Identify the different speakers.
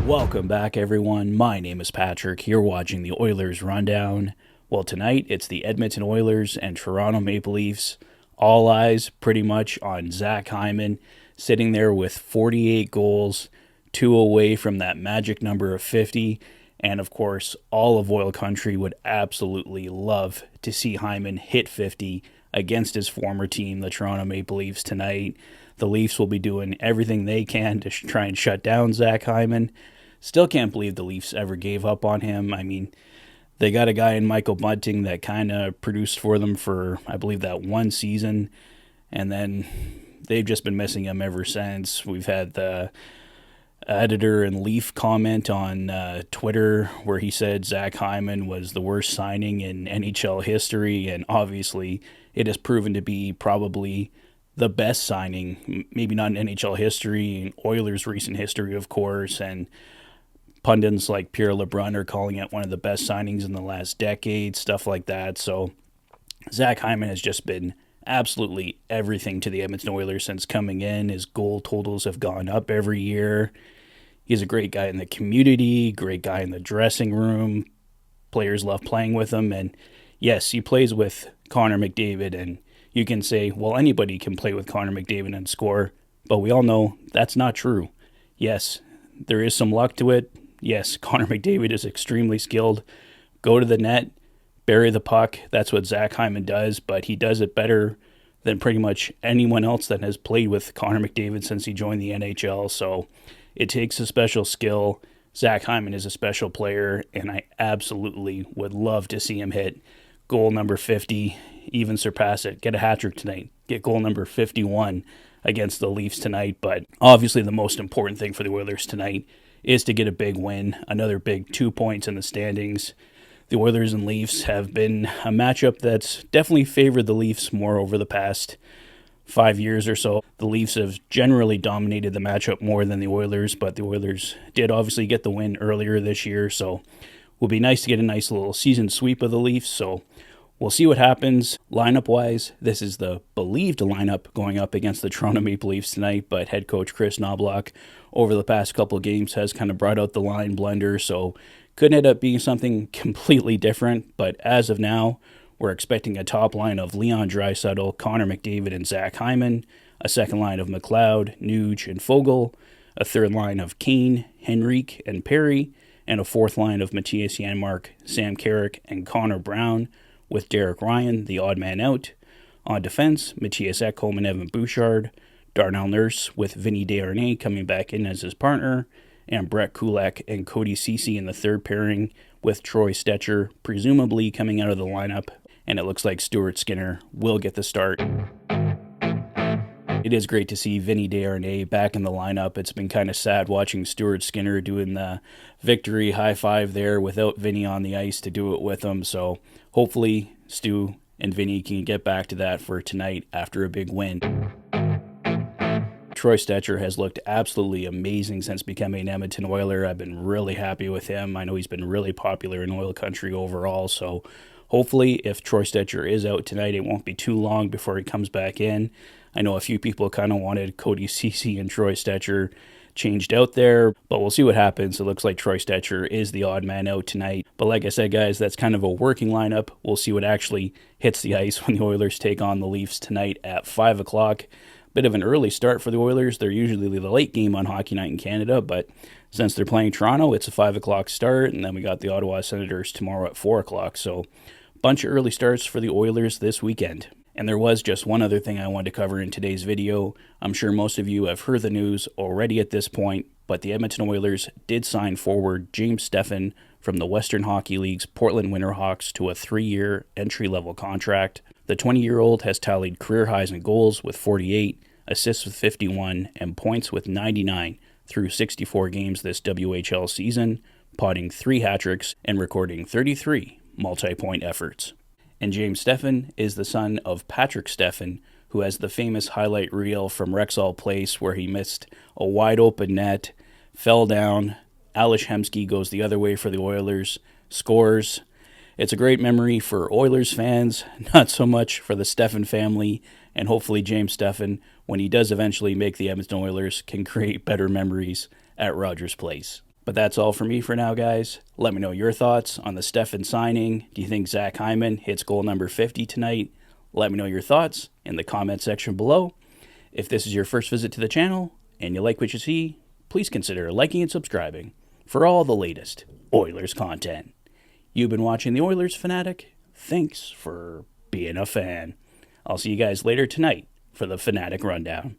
Speaker 1: Welcome back, everyone. My name is Patrick. You're watching the Oilers Rundown. Well, tonight it's the Edmonton Oilers and Toronto Maple Leafs. All eyes pretty much on Zach Hyman, sitting there with 48 goals, 2 away from that magic number of 50. And of course, all of Oil Country would absolutely love to see Hyman hit 50 against his former team, the Toronto Maple Leafs, tonight. The Leafs will be doing everything they can to try and shut down Zach Hyman. Still can't believe the Leafs ever gave up on him. I mean, they got a guy in Michael Bunting that kind of produced for them for, I believe, that one season. And then they've just been missing him ever since. We've had the editor and Leaf comment on Twitter where he said Zach Hyman was the worst signing in NHL history. And obviously, it has proven to be probably the best signing, maybe not in NHL history, in Oilers' recent history, of course. And pundits like Pierre LeBrun are calling it one of the best signings in the last decade, stuff like that. So Zach Hyman has just been absolutely everything to the Edmonton Oilers since coming in. His goal totals have gone up every year. He's a great guy in the community, great guy in the dressing room. Players love playing with him. And yes, he plays with Connor McDavid. And you can say, well, anybody can play with Connor McDavid and score. But we all know that's not true. Yes, there is some luck to it. Yes, Connor McDavid is extremely skilled. Go to the net, bury the puck. That's what Zach Hyman does, but he does it better than pretty much anyone else that has played with Connor McDavid since he joined the NHL. So it takes a special skill. Zach Hyman is a special player, and I absolutely would love to see him hit goal number 50, even surpass it. Get a hat trick tonight. Get goal number 51 against the Leafs tonight. But obviously the most important thing for the Oilers tonight is to get a big win, another big 2 points in the standings. The Oilers and Leafs have been a matchup that's definitely favored the Leafs more over the past 5 years or so. The Leafs have generally dominated the matchup more than the Oilers, but the Oilers did obviously get the win earlier this year, so it will be nice to get a nice little season sweep of the Leafs. So we'll see what happens. Lineup-wise, this is the believed lineup going up against the Toronto Maple Leafs tonight, but head coach Chris Knobloch over the past couple of games has kind of brought out the line blender, so could end up being something completely different. But as of now, we're expecting a top line of Leon Draisaitl, Connor McDavid, and Zach Hyman, a second line of McLeod, Nuge, and Fogle, a third line of Kane, Henrique, and Perry, and a fourth line of Matthias Janmark, Sam Carrick, and Connor Brown, with Derek Ryan, the odd man out. On defense, Matthias Ekholm and Evan Bouchard, Darnell Nurse with Vinny Desharnais coming back in as his partner, and Brett Kulak and Cody Ceci in the third pairing, with Troy Stecher presumably coming out of the lineup, and it looks like Stuart Skinner will get the start. It is great to see Vinny Desharnais back in the lineup. It's been kind of sad watching Stuart Skinner doing the victory high five there without Vinny on the ice to do it with him. So hopefully Stu and Vinny can get back to that for tonight after a big win. Troy Stecher has looked absolutely amazing since becoming an Edmonton Oiler. I've been really happy with him. I know he's been really popular in Oil Country overall, so hopefully if Troy Stecher is out tonight, it won't be too long before he comes back in. I know a few people kind of wanted Cody Ceci and Troy Stecher changed out there, but we'll see what happens. It looks like Troy Stecher is the odd man out tonight. But like I said, guys, that's kind of a working lineup. We'll see what actually hits the ice when the Oilers take on the Leafs tonight at 5 o'clock. Bit of an early start for the Oilers. They're usually the late game on Hockey Night in Canada, but since they're playing Toronto, it's a 5 o'clock start, and then we got the Ottawa Senators tomorrow at 4 o'clock. So bunch of early starts for the Oilers this weekend. And there was just one other thing I wanted to cover in today's video. I'm sure most of you have heard the news already at this point, but the Edmonton Oilers did sign forward James Stefan from the Western Hockey League's Portland Winterhawks to a 3-year entry-level contract. The 20-year-old has tallied career highs in goals with 48, assists with 51, and points with 99 through 64 games this WHL season, potting 3 hat-tricks and recording 33 multi-point efforts. And James Stefan is the son of Patrick Stefan, who has the famous highlight reel from Rexall Place where he missed a wide-open net, fell down, Alish Hemsky goes the other way for the Oilers, scores. It's a great memory for Oilers fans, not so much for the Stefan family, and hopefully James Stefan, when he does eventually make the Edmonton Oilers, can create better memories at Rogers Place. But that's all for me for now, guys. Let me know your thoughts on the Stefan signing. Do you think Zach Hyman hits goal number 50 tonight? Let me know your thoughts in the comment section below. If this is your first visit to the channel and you like what you see, please consider liking and subscribing for all the latest Oilers content. You've been watching the Oilers Fanatic. Thanks for being a fan. I'll see you guys later tonight for the Fanatic Rundown.